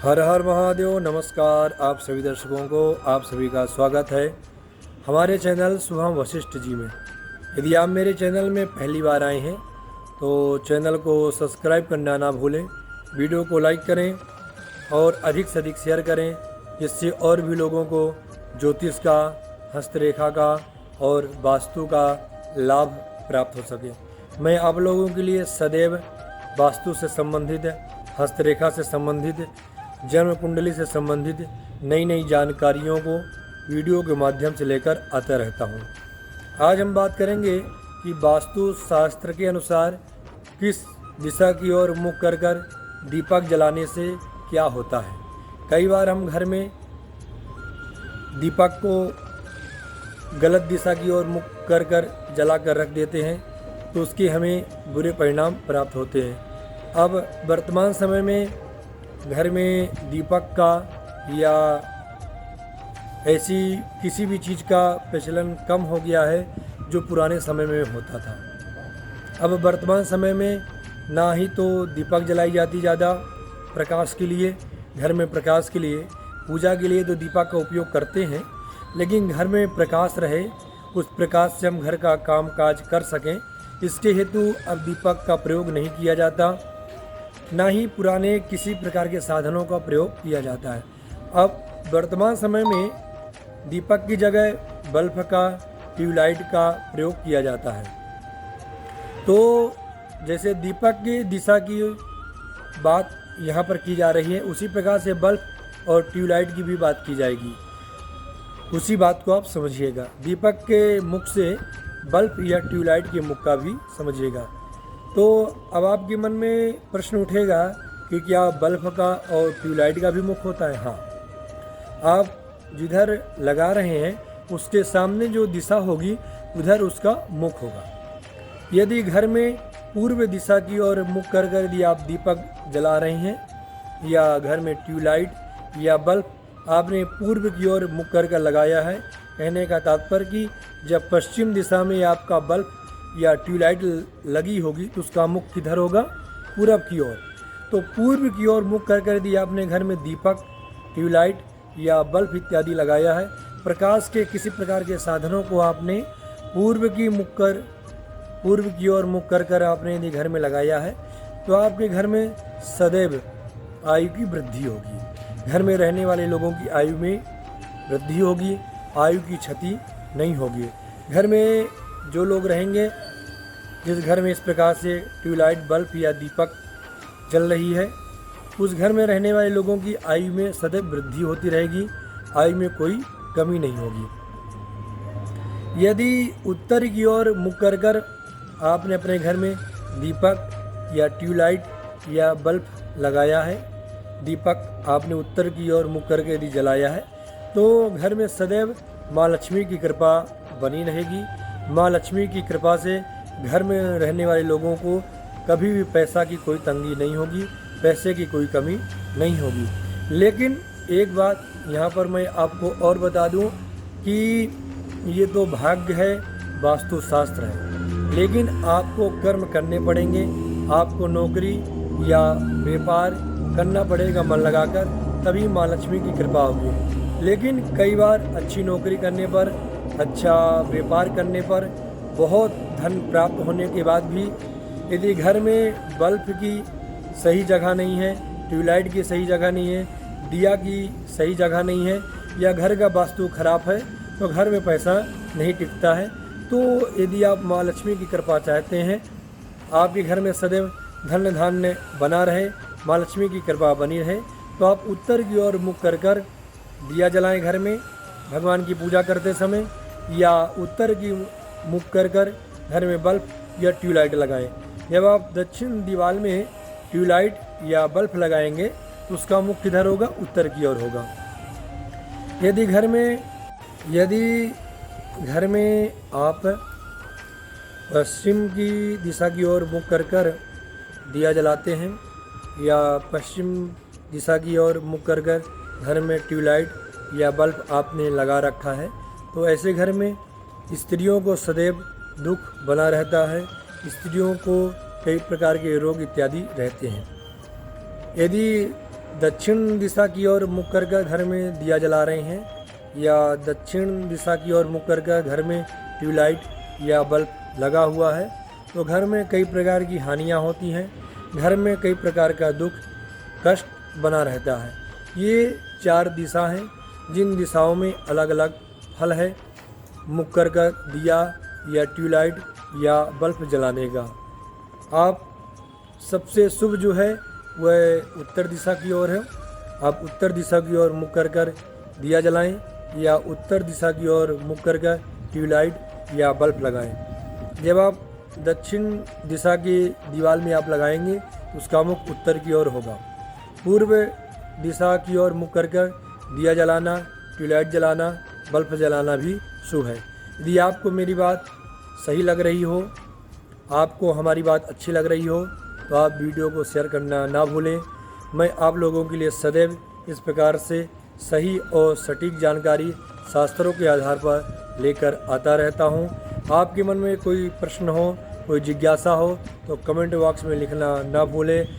हर हर महादेव। नमस्कार आप सभी दर्शकों को, आप सभी का स्वागत है हमारे चैनल शुभम वशिष्ठ जी में। यदि आप मेरे चैनल में पहली बार आए हैं तो चैनल को सब्सक्राइब करना ना भूलें, वीडियो को लाइक करें और अधिक से अधिक शेयर करें, जिससे और भी लोगों को ज्योतिष का, हस्तरेखा का और वास्तु का लाभ प्राप्त हो सके। मैं आप लोगों के लिए सदैव वास्तु से संबंधित, हस्तरेखा से संबंधित, जन्म कुंडली से संबंधित नई नई जानकारियों को वीडियो के माध्यम से लेकर आता रहता हूँ। आज हम बात करेंगे कि वास्तु शास्त्र के अनुसार किस दिशा की ओर मुख कर दीपक जलाने से क्या होता है। कई बार हम घर में दीपक को गलत दिशा की ओर मुख कर जला कर रख देते हैं तो उसके हमें बुरे परिणाम प्राप्त होते हैं। अब वर्तमान समय में घर में दीपक का या ऐसी किसी भी चीज़ का प्रचलन कम हो गया है जो पुराने समय में होता था। अब वर्तमान समय में ना ही तो दीपक जलाई जाती ज़्यादा प्रकाश के लिए, घर में प्रकाश के लिए, पूजा के लिए तो दीपक का उपयोग करते हैं, लेकिन घर में प्रकाश रहे, उस प्रकाश से हम घर का काम काज कर सकें, इसके हेतु अब दीपक का प्रयोग नहीं किया जाता, ना ही पुराने किसी प्रकार के साधनों का प्रयोग किया जाता है। अब वर्तमान समय में दीपक की जगह बल्ब का, ट्यूबलाइट का प्रयोग किया जाता है। तो जैसे दीपक की दिशा की बात यहाँ पर की जा रही है, उसी प्रकार से बल्ब और ट्यूबलाइट की भी बात की जाएगी। उसी बात को आप समझिएगा। दीपक के मुख से बल्ब या ट्यूबलाइट के मुख का भी समझिएगा। तो अब आपके मन में प्रश्न उठेगा कि क्या बल्ब का और ट्यूबलाइट का भी मुख होता है? हाँ, आप जिधर लगा रहे हैं उसके सामने जो दिशा होगी उधर उसका मुख होगा। यदि घर में पूर्व दिशा की ओर मुख कर यदि आप दीपक जला रहे हैं या घर में ट्यूबलाइट या बल्ब आपने पूर्व की ओर मुख कर लगाया है, कहने का तात्पर्य कि जब पश्चिम दिशा में आपका बल्ब या ट्यूबलाइट लगी होगी तो उसका मुख किधर होगा? पूरब की ओर। तो पूर्व की ओर मुख कर यदि आपने घर में दीपक, ट्यूबलाइट या बल्ब इत्यादि लगाया है, प्रकाश के किसी प्रकार के साधनों को आपने पूर्व की ओर मुख कर आपने यदि घर में लगाया है तो आपके घर में सदैव आयु की वृद्धि होगी। घर में रहने वाले लोगों की आयु में वृद्धि होगी, आयु की क्षति नहीं होगी। घर में जो लोग रहेंगे, जिस घर में इस प्रकार से ट्यूबलाइट, बल्ब या दीपक जल रही है, उस घर में रहने वाले लोगों की आयु में सदैव वृद्धि होती रहेगी, आयु में कोई कमी नहीं होगी। यदि उत्तर की ओर मुख कर आपने अपने घर में दीपक या ट्यूबलाइट या बल्ब लगाया है, दीपक आपने उत्तर की ओर मुख करके यदि जलाया है, तो घर में सदैव माँ लक्ष्मी की कृपा बनी रहेगी। माँ लक्ष्मी की कृपा से घर में रहने वाले लोगों को कभी भी पैसा की कोई तंगी नहीं होगी, पैसे की कोई कमी नहीं होगी। लेकिन एक बात यहाँ पर मैं आपको और बता दूँ कि ये तो भाग्य है, वास्तुशास्त्र है, लेकिन आपको कर्म करने पड़ेंगे, आपको नौकरी या व्यापार करना पड़ेगा मन लगाकर, तभी माँ लक्ष्मी की कृपा होगी। लेकिन कई बार अच्छी नौकरी करने पर, अच्छा व्यापार करने पर, बहुत धन प्राप्त होने के बाद भी यदि घर में बल्ब की सही जगह नहीं है, ट्यूबलाइट की सही जगह नहीं है, दिया की सही जगह नहीं है, या घर का वास्तु खराब है, तो घर में पैसा नहीं टिकता है। तो यदि आप माँ लक्ष्मी की कृपा चाहते हैं, आपके घर में सदैव धन धान्य बना रहे, माँ लक्ष्मी की कृपा बनी रहे, तो आप उत्तर की ओर मुख कर दिया जलाएं घर में भगवान की पूजा करते समय, या उत्तर की मुख कर घर में बल्ब या ट्यूबलाइट लगाएं। जब आप दक्षिण दीवार में ट्यूबलाइट या बल्ब लगाएंगे तो उसका मुख किधर होगा? उत्तर की ओर होगा। यदि घर में आप पश्चिम की दिशा की ओर मुख कर दिया जलाते हैं या पश्चिम दिशा की ओर मुख कर घर में ट्यूबलाइट या बल्ब आपने लगा रखा है, तो ऐसे घर में स्त्रियों को सदैव दुख बना रहता है, स्त्रियों को कई प्रकार के रोग इत्यादि रहते हैं। यदि दक्षिण दिशा की ओर मुख कर घर में दिया जला रहे हैं या दक्षिण दिशा की ओर मुख कर घर में ट्यूबलाइट या बल्ब लगा हुआ है तो घर में कई प्रकार की हानियां होती हैं, घर में कई प्रकार का दुख कष्ट बना रहता है। ये 4 दिशा हैं जिन दिशाओं में अलग अलग फल है मुख कर दिया या ट्यूबलाइट या बल्ब जलाने का। आप सबसे शुभ जो है वह उत्तर दिशा की ओर है। आप उत्तर दिशा की ओर मुख कर दिया जलाएं या उत्तर दिशा की ओर मुख कर ट्यूबलाइट या बल्ब लगाएं। जब आप दक्षिण दिशा की दीवार में आप लगाएंगे तो उसका मुख उत्तर की ओर होगा। पूर्व दिशा की ओर मुख कर दिया जलाना, ट्यूबलाइट जलाना, बल्ब जलाना भी शुभ है। यदि आपको मेरी बात सही लग रही हो, आपको हमारी बात अच्छी लग रही हो तो आप वीडियो को शेयर करना ना भूलें। मैं आप लोगों के लिए सदैव इस प्रकार से सही और सटीक जानकारी शास्त्रों के आधार पर लेकर आता रहता हूं। आपके मन में कोई प्रश्न हो, कोई जिज्ञासा हो तो कमेंट बॉक्स में लिखना ना भूलें।